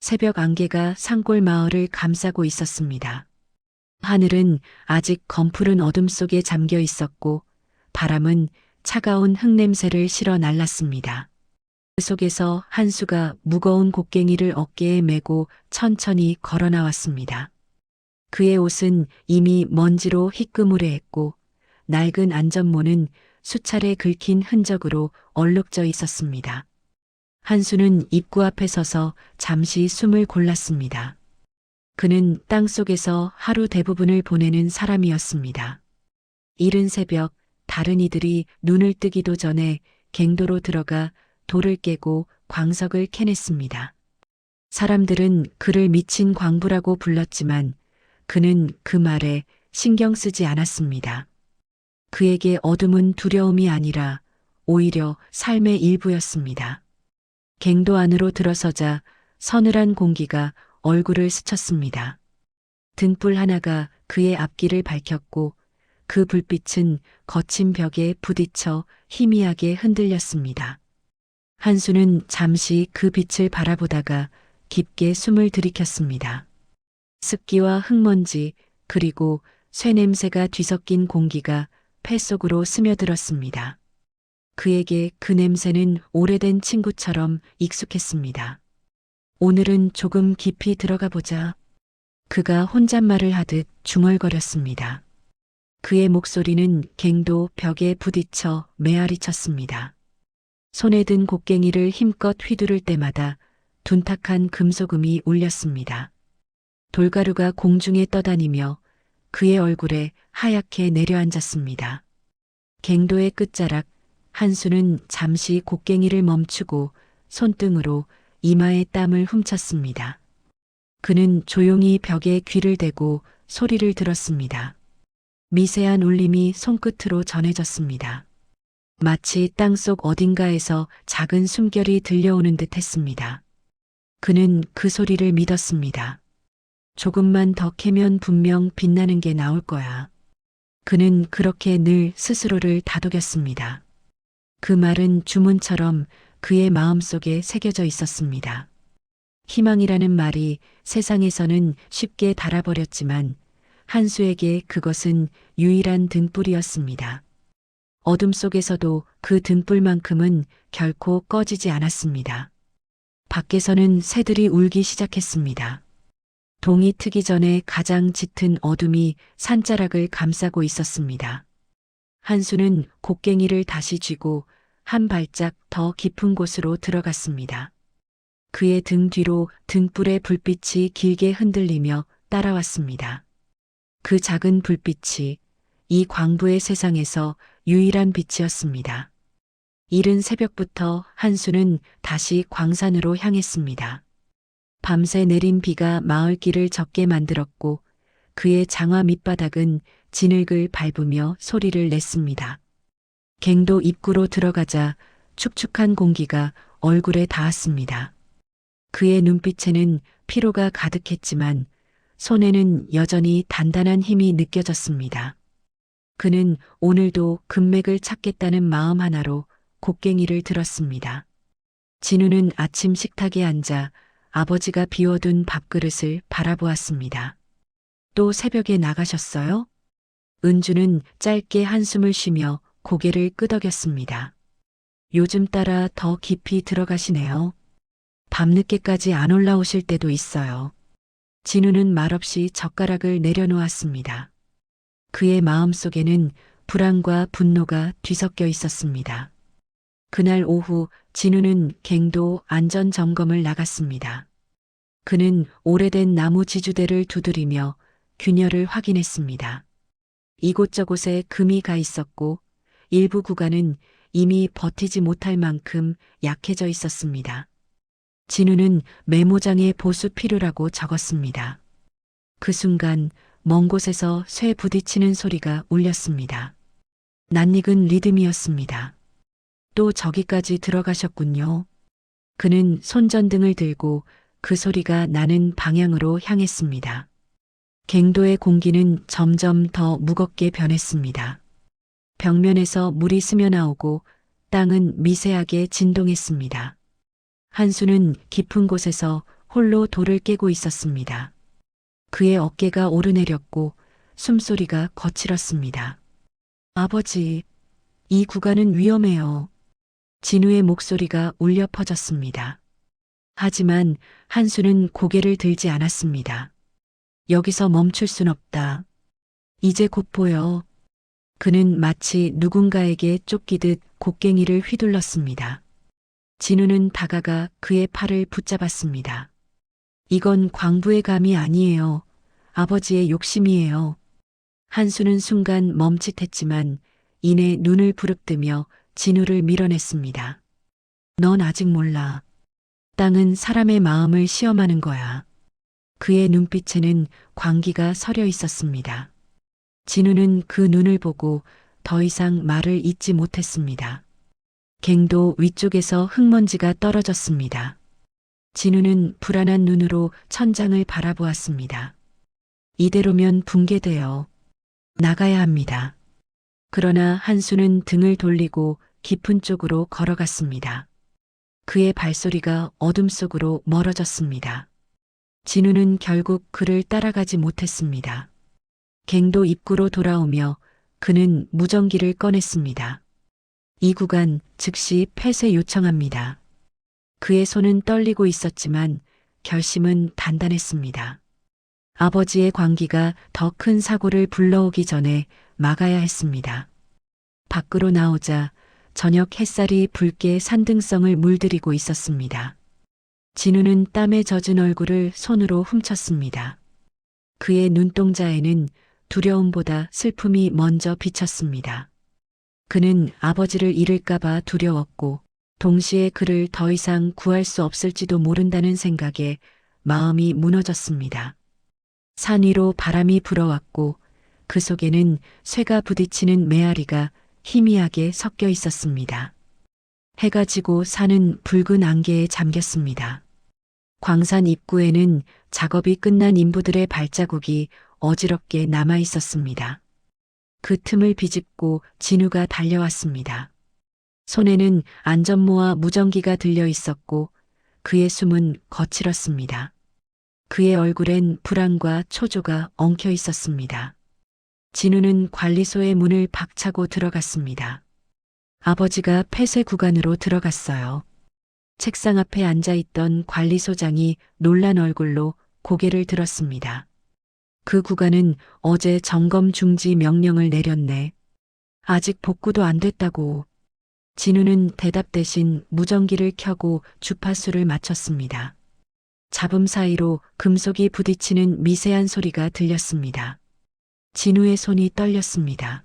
새벽 안개가 산골 마을을 감싸고 있었습니다. 하늘은 아직 검푸른 어둠 속에 잠겨 있었고 바람은 차가운 흙냄새를 실어 날랐습니다. 그 속에서 한수가 무거운 곡괭이를 어깨에 메고 천천히 걸어 나왔습니다. 그의 옷은 이미 먼지로 희끄무레했고 낡은 안전모는 수차례 긁힌 흔적으로 얼룩져 있었습니다. 한수는 입구 앞에 서서 잠시 숨을 골랐습니다. 그는 땅속에서 하루 대부분을 보내는 사람이었습니다. 이른 새벽 다른 이들이 눈을 뜨기도 전에 갱도로 들어가 돌을 깨고 광석을 캐냈습니다. 사람들은 그를 미친 광부라고 불렀지만 그는 그 말에 신경 쓰지 않았습니다. 그에게 어둠은 두려움이 아니라 오히려 삶의 일부였습니다. 갱도 안으로 들어서자 서늘한 공기가 얼굴을 스쳤습니다. 등불 하나가 그의 앞길을 밝혔고 그 불빛은 거친 벽에 부딪혀 희미하게 흔들렸습니다. 한수는 잠시 그 빛을 바라보다가 깊게 숨을 들이켰습니다. 습기와 흙먼지 그리고 쇠 냄새가 뒤섞인 공기가 폐 속으로 스며들었습니다. 그에게 그 냄새는 오래된 친구처럼 익숙했습니다. 오늘은 조금 깊이 들어가 보자. 그가 혼잣말을 하듯 중얼거렸습니다. 그의 목소리는 갱도 벽에 부딪혀 메아리 쳤습니다. 손에 든 곡괭이를 힘껏 휘두를 때마다 둔탁한 금소금이 울렸습니다. 돌가루가 공중에 떠다니며 그의 얼굴에 하얗게 내려앉았습니다. 갱도의 끝자락 한수는 잠시 곡괭이를 멈추고 손등으로 이마에 땀을 훔쳤습니다. 그는 조용히 벽에 귀를 대고 소리를 들었습니다. 미세한 울림이 손끝으로 전해졌습니다. 마치 땅속 어딘가에서 작은 숨결이 들려오는 듯 했습니다. 그는 그 소리를 믿었습니다. 조금만 더 캐면 분명 빛나는 게 나올 거야. 그는 그렇게 늘 스스로를 다독였습니다. 그 말은 주문처럼 그의 마음속에 새겨져 있었습니다. 희망이라는 말이 세상에서는 쉽게 닳아버렸지만 한수에게 그것은 유일한 등불이었습니다. 어둠 속에서도 그 등불만큼은 결코 꺼지지 않았습니다. 밖에서는 새들이 울기 시작했습니다. 동이 트기 전에 가장 짙은 어둠이 산자락을 감싸고 있었습니다. 한수는 곡괭이를 다시 쥐고 한 발짝 더 깊은 곳으로 들어갔습니다. 그의 등 뒤로 등불의 불빛이 길게 흔들리며 따라왔습니다. 그 작은 불빛이 이 광부의 세상에서 유일한 빛이었습니다. 이른 새벽부터 한수는 다시 광산으로 향했습니다. 밤새 내린 비가 마을길을 젖게 만들었고 그의 장화 밑바닥은 진흙을 밟으며 소리를 냈습니다. 갱도 입구로 들어가자 축축한 공기가 얼굴에 닿았습니다. 그의 눈빛에는 피로가 가득했지만 손에는 여전히 단단한 힘이 느껴졌습니다. 그는 오늘도 금맥을 찾겠다는 마음 하나로 곡괭이를 들었습니다. 진우는 아침 식탁에 앉아 아버지가 비워둔 밥그릇을 바라보았습니다. 또 새벽에 나가셨어요? 은주는 짧게 한숨을 쉬며 고개를 끄덕였습니다. 요즘 따라 더 깊이 들어가시네요. 밤늦게까지 안 올라오실 때도 있어요. 진우는 말없이 젓가락을 내려놓았습니다. 그의 마음속에는 불안과 분노가 뒤섞여 있었습니다. 그날 오후 진우는 갱도 안전 점검을 나갔습니다. 그는 오래된 나무 지주대를 두드리며 균열을 확인했습니다. 이곳저곳에 금이 가 있었고 일부 구간은 이미 버티지 못할 만큼 약해져 있었습니다. 진우는 메모장에 보수 필요라고 적었습니다. 그 순간 먼 곳에서 쇠 부딪히는 소리가 울렸습니다. 낯익은 리듬이었습니다. 또 저기까지 들어가셨군요. 그는 손전등을 들고 그 소리가 나는 방향으로 향했습니다. 갱도의 공기는 점점 더 무겁게 변했습니다. 벽면에서 물이 스며나오고 땅은 미세하게 진동했습니다. 한수는 깊은 곳에서 홀로 돌을 깨고 있었습니다. 그의 어깨가 오르내렸고 숨소리가 거칠었습니다. 아버지, 이 구간은 위험해요. 진우의 목소리가 울려 퍼졌습니다. 하지만 한수는 고개를 들지 않았습니다. 여기서 멈출 순 없다. 이제 곧 보여. 그는 마치 누군가에게 쫓기듯 곡괭이를 휘둘렀습니다. 진우는 다가가 그의 팔을 붙잡았습니다. 이건 광부의 감이 아니에요. 아버지의 욕심이에요. 한수는 순간 멈칫했지만 이내 눈을 부릅뜨며 진우를 밀어냈습니다. 넌 아직 몰라. 땅은 사람의 마음을 시험하는 거야. 그의 눈빛에는 광기가 서려 있었습니다. 진우는 그 눈을 보고 더 이상 말을 잇지 못했습니다. 갱도 위쪽에서 흙먼지가 떨어졌습니다. 진우는 불안한 눈으로 천장을 바라보았습니다. 이대로면 붕괴돼요. 나가야 합니다. 그러나 한수는 등을 돌리고 깊은 쪽으로 걸어갔습니다. 그의 발소리가 어둠 속으로 멀어졌습니다. 진우는 결국 그를 따라가지 못했습니다. 갱도 입구로 돌아오며 그는 무전기를 꺼냈습니다. 이 구간 즉시 폐쇄 요청합니다. 그의 손은 떨리고 있었지만 결심은 단단했습니다. 아버지의 광기가 더 큰 사고를 불러오기 전에 막아야 했습니다. 밖으로 나오자 저녁 햇살이 붉게 산등성을 물들이고 있었습니다. 진우는 땀에 젖은 얼굴을 손으로 훔쳤습니다. 그의 눈동자에는 두려움보다 슬픔이 먼저 비쳤습니다. 그는 아버지를 잃을까봐 두려웠고 동시에 그를 더 이상 구할 수 없을지도 모른다는 생각에 마음이 무너졌습니다. 산 위로 바람이 불어왔고 그 속에는 쇠가 부딪히는 메아리가 희미하게 섞여 있었습니다. 해가 지고 산은 붉은 안개에 잠겼습니다. 광산 입구에는 작업이 끝난 인부들의 발자국이 어지럽게 남아 있었습니다. 그 틈을 비집고 진우가 달려왔습니다. 손에는 안전모와 무전기가 들려 있었고 그의 숨은 거칠었습니다. 그의 얼굴엔 불안과 초조가 엉켜 있었습니다. 진우는 관리소의 문을 박차고 들어갔습니다. 아버지가 폐쇄 구간으로 들어갔어요. 책상 앞에 앉아있던 관리소장이 놀란 얼굴로 고개를 들었습니다. 그 구간은 어제 점검 중지 명령을 내렸네. 아직 복구도 안 됐다고. 진우는 대답 대신 무전기를 켜고 주파수를 맞췄습니다. 잡음 사이로 금속이 부딪히는 미세한 소리가 들렸습니다. 진우의 손이 떨렸습니다.